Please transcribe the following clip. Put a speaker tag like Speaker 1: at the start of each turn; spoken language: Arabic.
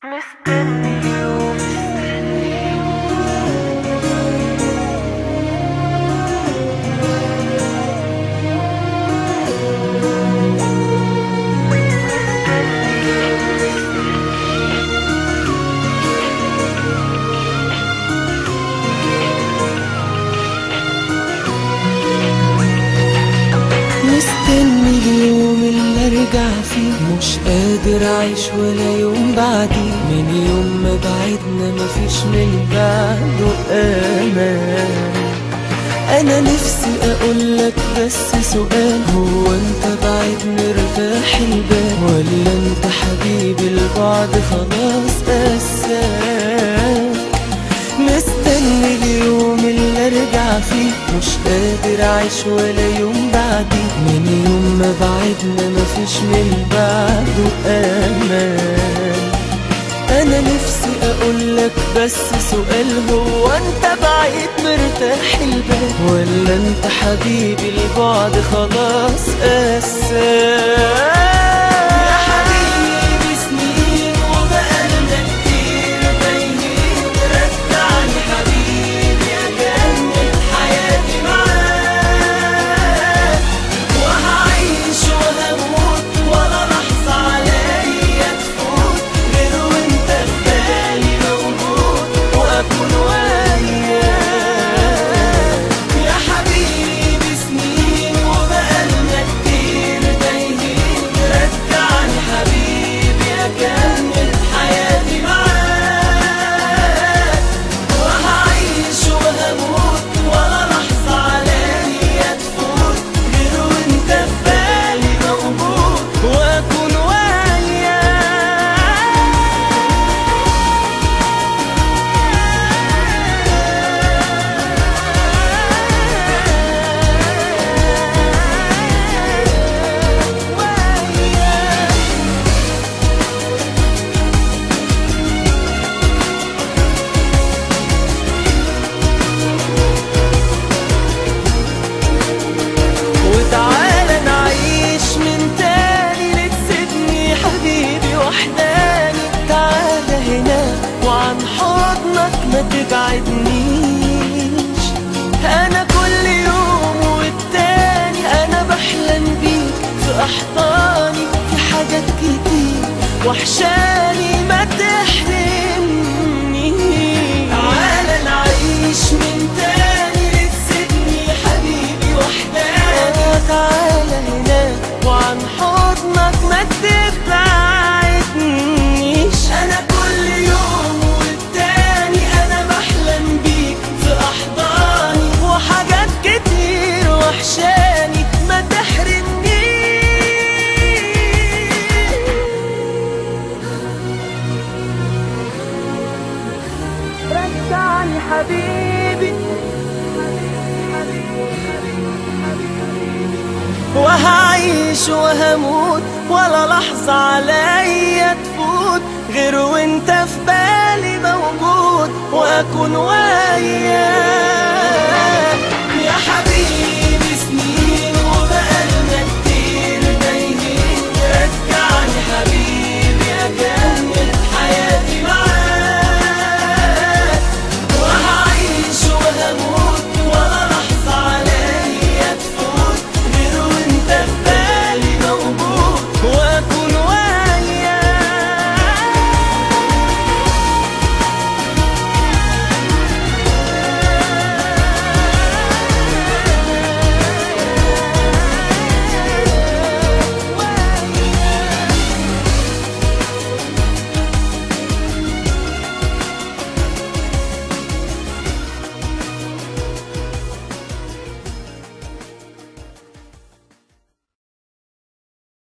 Speaker 1: مستني اليوم
Speaker 2: مستني اليوم اللي ارجع فيه، مش قادر اعيش ولا يوم بعديه. من يوم ما بعدنا مفيش من بعده امان. انا نفسي اقولك بس سؤال، هو انت بعيد مرتاح البال، ولا انت حبيبي البعد خلاص قساك؟ مستني اليوم اللي ارجع فيه، مش قادر اعيش ولا يوم بعديه. من يوم ما بعدنا مفيش من بعده امان. انا نفسي اقولك بس سؤال، هو انت بعيد مرتاح البال، ولا انت حبيبي البعد خلاص قساك؟ وعن حضنك ما تبعدنيش. انا كل يوم والتاني انا بحلم بيك في احضاني، في حاجات كتير وحشاني ما تحرمنيش. تعالى نعيش من تاني، تسيبني حبيبي وحداني. تعالى هناك وعن حضنك ما تبعدنيش. انا كل يوم والتاني انا بحلم بيك في احضاني، وحاجات كتير وحشاني ما تحرمنيش. رجعني حبيبي وهعيش وهموت، ولا لحظة عليا تفوت غير وانت في بالي موجود، واكون وياك.